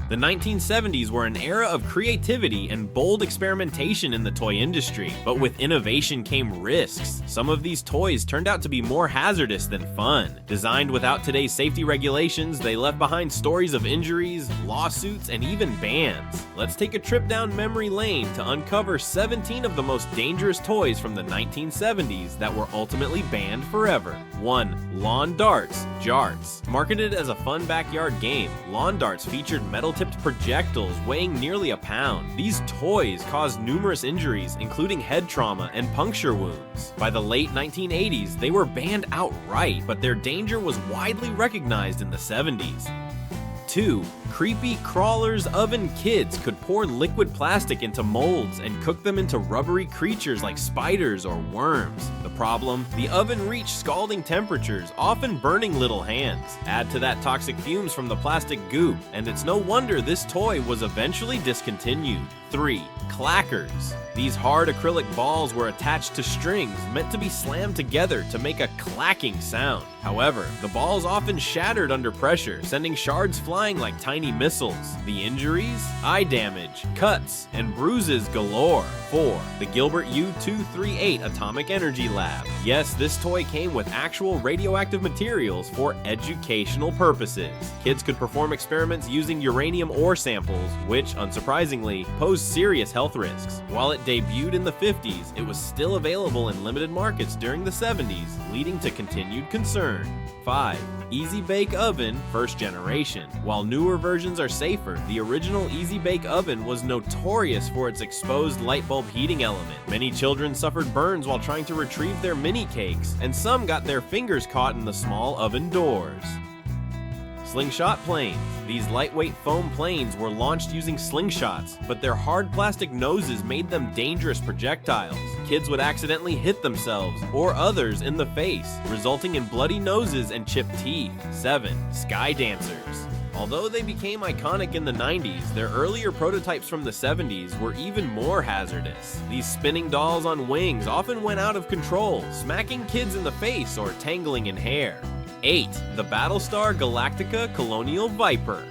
The 1970s were an era of creativity and bold experimentation in the toy industry, but with innovation came risks. Some of these toys turned out to be more hazardous than fun. Designed without today's safety regulations, they left behind stories of injuries, lawsuits, and even bans. Let's take a trip down memory lane to uncover 17 of the most dangerous toys from the 1970s that were ultimately banned forever. 1. Lawn darts, Jarts. Marketed as a fun backyard game, lawn darts featured metal-tipped projectiles weighing nearly a pound. These toys caused numerous injuries, including head trauma and puncture wounds. By the late 1980s, they were banned outright, but their danger was widely recognized in the 70s. 2. Creepy Crawlers Oven Kids could pour liquid plastic into molds and cook them into rubbery creatures like spiders or worms. The problem? The oven reached scalding temperatures, often burning little hands. Add to that toxic fumes from the plastic goop, and it's no wonder this toy was eventually discontinued. 3. Clackers. These hard acrylic balls were attached to strings meant to be slammed together to make a clacking sound. However, the balls often shattered under pressure, sending shards flying like tiny missiles. The injuries? Eye damage, cuts, and bruises galore. 4. The Gilbert U-238 Atomic Energy Lab. Yes, this toy came with actual radioactive materials for educational purposes. Kids could perform experiments using uranium ore samples, which, unsurprisingly, posed serious health risks. While it debuted in the 50s, it was still available in limited markets during the 70s, leading to continued concern. 5. Easy Bake Oven First Generation. While newer versions are safer, the original Easy Bake Oven was notorious for its exposed light bulb heating element. Many children suffered burns while trying to retrieve their mini cakes, and some got their fingers caught in the small oven doors. Slingshot planes. These lightweight foam planes were launched using slingshots, but their hard plastic noses made them dangerous projectiles. Kids would accidentally hit themselves or others in the face, resulting in bloody noses and chipped teeth. 7. Sky Dancers. Although they became iconic in the 90s, their earlier prototypes from the 70s were even more hazardous. These spinning dolls on wings often went out of control, smacking kids in the face or tangling in hair. 8. The Battlestar Galactica Colonial Viper.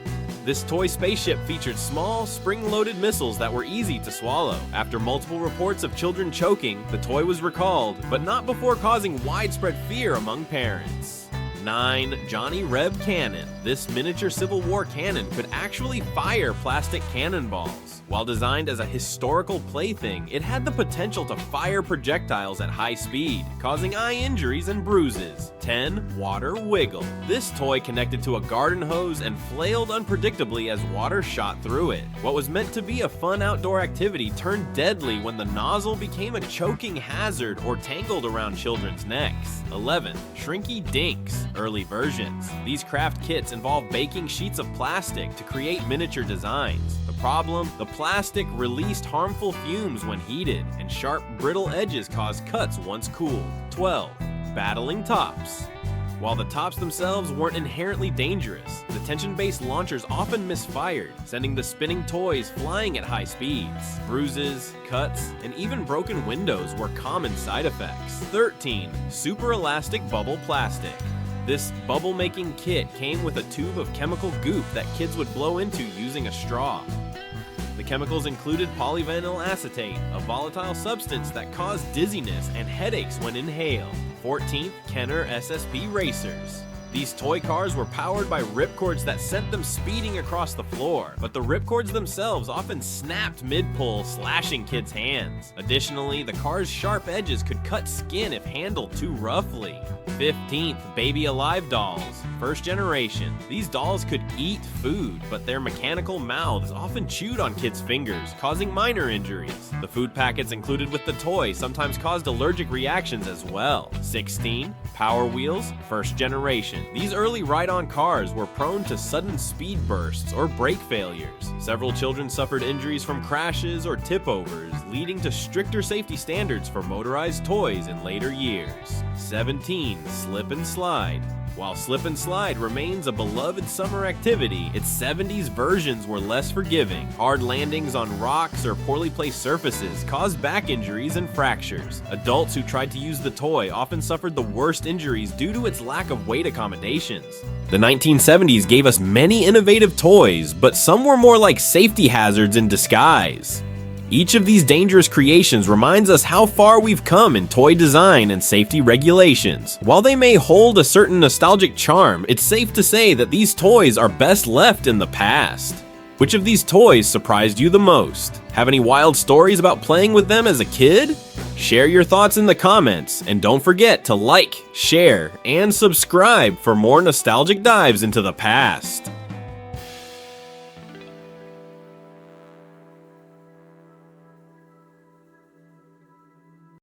This toy spaceship featured small, spring-loaded missiles that were easy to swallow. After multiple reports of children choking, the toy was recalled, but not before causing widespread fear among parents. 9. Johnny Reb Cannon. This miniature Civil War cannon could actually fire plastic cannonballs. While designed as a historical plaything, it had the potential to fire projectiles at high speed, causing eye injuries and bruises. 10. Water Wiggle. This toy connected to a garden hose and flailed unpredictably as water shot through it. What was meant to be a fun outdoor activity turned deadly when the nozzle became a choking hazard or tangled around children's necks. 11. Shrinky Dinks. Early versions. These craft kits involve baking sheets of plastic to create miniature designs. The problem? The plastic released harmful fumes when heated, and sharp, brittle edges caused cuts once cooled. 12. Battling Tops. While the tops themselves weren't inherently dangerous, the tension-based launchers often misfired, sending the spinning toys flying at high speeds. Bruises, cuts, and even broken windows were common side effects. 13. Super Elastic Bubble Plastic. This bubble-making kit came with a tube of chemical goop that kids would blow into using a straw. The chemicals included polyvinyl acetate, a volatile substance that caused dizziness and headaches when inhaled. 14. Kenner SSP Racers. These toy cars were powered by ripcords that sent them speeding across the floor, but the ripcords themselves often snapped mid-pull, slashing kids' hands. Additionally, the car's sharp edges could cut skin if handled too roughly. 15th, Baby Alive Dolls. First generation. These dolls could eat food, but their mechanical mouths often chewed on kids' fingers, causing minor injuries. The food packets included with the toy sometimes caused allergic reactions as well. 16. Power Wheels. First generation. These early ride-on cars were prone to sudden speed bursts or brake failures. Several children suffered injuries from crashes or tip-overs, leading to stricter safety standards for motorized toys in later years. 17. Slip and Slide. While slip and slide remains a beloved summer activity, its 70s versions were less forgiving. Hard landings on rocks or poorly placed surfaces caused back injuries and fractures. Adults who tried to use the toy often suffered the worst injuries due to its lack of weight accommodations. The 1970s gave us many innovative toys, but some were more like safety hazards in disguise. Each of these dangerous creations reminds us how far we've come in toy design and safety regulations. While they may hold a certain nostalgic charm, it's safe to say that these toys are best left in the past. Which of these toys surprised you the most? Have any wild stories about playing with them as a kid? Share your thoughts in the comments, and don't forget to like, share, and subscribe for more nostalgic dives into the past.